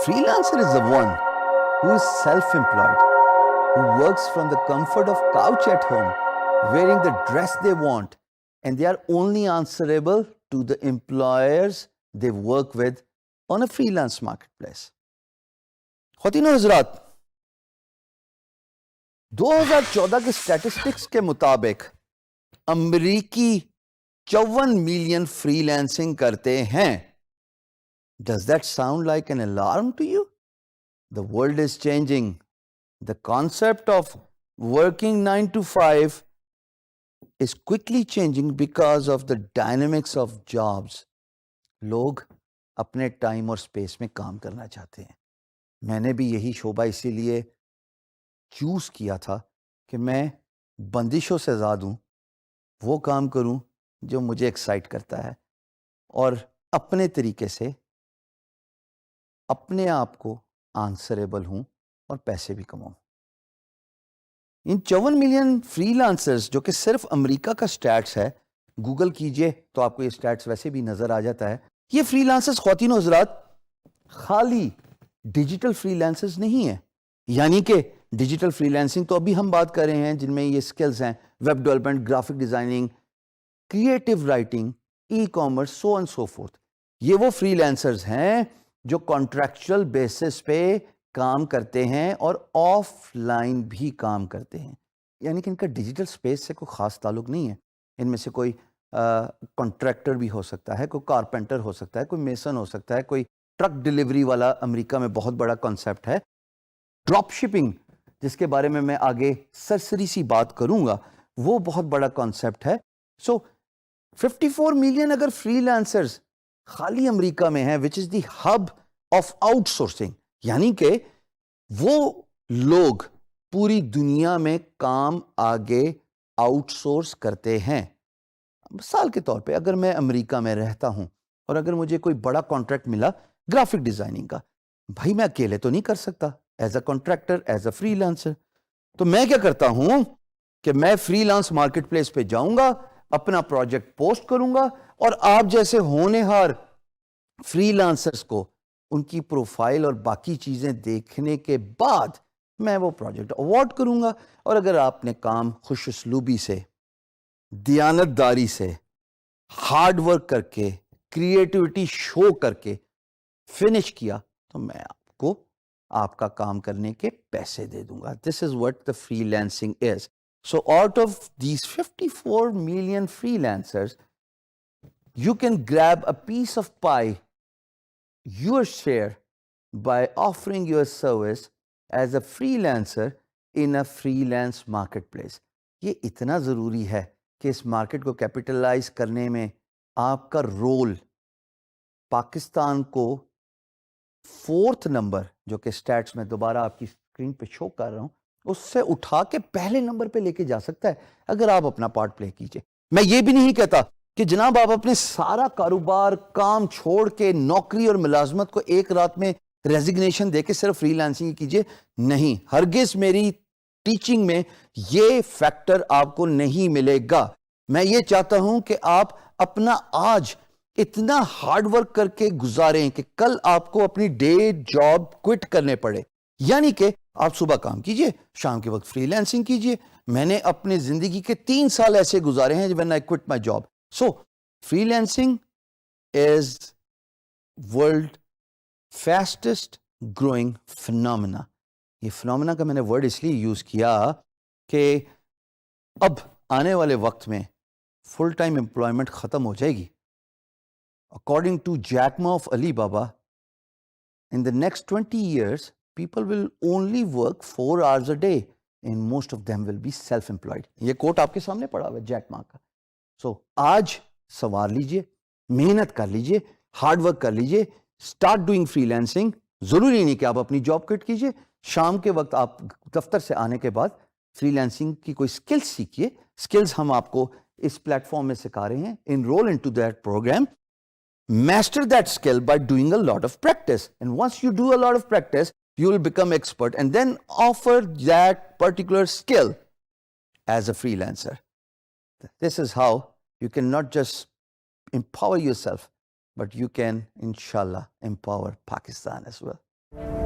freelancer is the one who is self-employed, who works from the comfort of couch at home, wearing the dress they want, and they are only answerable to the employers they work with on a freelance marketplace. خواتین و حضرات، 2014 کے statistics کے مطابق امریکی 54 million free lancing کرتے ہیں. Does that sound like an alarm to you? The world is changing. The concept of working 9 to 5 is quickly changing because of the dynamics of jobs. لوگ اپنے ٹائم اور space میں کام کرنا چاہتے ہیں. میں نے بھی یہی شعبہ اسی لیے چوز کیا تھا کہ میں بندشوں سے آزاد ہوں، وہ کام کروں جو مجھے ایکسائٹ کرتا ہے، اور اپنے طریقے سے اپنے آپ کو آنسریبل ہوں اور پیسے بھی کماؤں. ان 54 ملین فری لانسرز جو کہ صرف امریکہ کا سٹیٹس ہے، گوگل کیجئے تو آپ کو یہ سٹیٹس ویسے بھی نظر آ جاتا ہے. یہ فری لانسرز خواتین و حضرات خالی ڈیجیٹل فری لانسرز نہیں ہیں. یعنی کہ ڈیجیٹل فری لانسنگ تو ابھی ہم بات کر رہے ہیں جن میں یہ سکلز ہیں: web development, graphic designing, creative writing, e commerce, so and so forth. یہ وہ فری لانسرز ہیں جو کانٹریکچوئل بیسس پہ کام کرتے ہیں اور آف لائن بھی کام کرتے ہیں. یعنی کہ ان کا ڈیجیٹل سپیس سے کوئی خاص تعلق نہیں ہے. ان میں سے کوئی کانٹریکٹر بھی ہو سکتا ہے، کوئی کارپینٹر ہو سکتا ہے، کوئی میسن ہو سکتا ہے، کوئی ٹرک ڈیلیوری والا امریکہ میں بہت بڑا کانسیپٹ ہے. ڈراپ شپنگ، جس کے بارے میں میں آگے سرسری سی بات کروں گا، وہ بہت بڑا کانسیپٹ ہے. سو 54 ملین اگر فری لانسرز خالی امریکہ میں ہیں، وچ از دی ہب آف آؤٹ سورسنگ، یعنی کہ وہ لوگ پوری دنیا میں کام آگے آؤٹ سورس کرتے ہیں. مثال کے طور پہ اگر میں امریکہ میں رہتا ہوں اور اگر مجھے کوئی بڑا کانٹریکٹ ملا گرافک ڈیزائننگ کا، بھائی میں اکیلے تو نہیں کر سکتا as a contractor, as a free lancer. تو میں کیا کرتا ہوں کہ میں فری لانس مارکیٹ پلیس پہ جاؤں گا، اپنا پروجیکٹ پوسٹ کروں گا، اور آپ جیسے ہونہار فری لانسرز کو ان کی پروفائل اور باقی چیزیں دیکھنے کے بعد میں وہ پروجیکٹ اوارڈ کروں گا. اور اگر آپ نے کام خوش اسلوبی سے، دیانتداری سے، ہارڈ ورک کر کے، کریٹیوٹی شو کر کے فنش کیا تو میں آپ کو آپ کا کام کرنے کے پیسے دے دوں گا. This is what the freelancing is. So out of these 54 million freelancers, you can grab a piece of pie, your share, by offering your service as a freelancer in a freelance marketplace. یہ اتنا ضروری ہے کہ اس market کو capitalise کرنے میں آپ کا رول پاکستان کو 4th نمبر، جو کہ سٹیٹس میں دوبارہ آپ کی اسکرین پہ شو کر رہا ہوں، اس سے اٹھا کے پہلے نمبر پہ لے کے جا سکتا ہے اگر آپ اپنا پارٹ پلے کیجئے. میں یہ بھی نہیں کہتا کہ جناب آپ اپنے سارا کاروبار، کام چھوڑ کے، نوکری اور ملازمت کو ایک رات میں ریزگنیشن دے کے صرف فری لانسنگ کیجئے. نہیں، ہرگز میری ٹیچنگ میں یہ فیکٹر آپ کو نہیں ملے گا. میں یہ چاہتا ہوں کہ آپ اپنا آج اتنا ہارڈ ورک کر کے گزاریں کہ کل آپ کو اپنی ڈے جاب کوئٹ کرنے پڑے. یعنی کہ آپ صبح کام کیجئے، شام کے وقت فری لانسنگ کیجئے. میں نے اپنے زندگی کے 3 سال ایسے گزارے ہیں when I quit my job. So free lancing is world fastest growing phenomena. یہ phenomena کا میں نے ورڈ اس لیے یوز کیا کہ اب آنے والے وقت میں فل ٹائم امپلائمنٹ ختم ہو جائے گی. According to Jack Ma of Alibaba, in the next 20 years, people will only work 4 hours a day and most of them will be self-employed. یہ کوٹ آپ کے سامنے پڑا ہوا ہے جیک ما کا. سو آج سوار لیجئے، محنت کر لیجئے، ہارڈ ورک کر لیجئے، اسٹارٹ ڈوئنگ فری لانسنگ. ضروری نہیں کہ آپ اپنی جاب کوئٹ کیجئے. شام کے وقت آپ دفتر سے آنے کے بعد فری لانسنگ کی کوئی اسکلز سیکھیے. اسکلز ہم آپ کو اس پلیٹ فارم میں سکھا رہے ہیں. Enroll into that program. Master that skill by doing a lot of practice. And once you do a lot of practice, you will become expert and then offer that particular skill as a freelancer. This is how you can not just empower yourself, but you can, inshallah, empower Pakistan as well. ہے.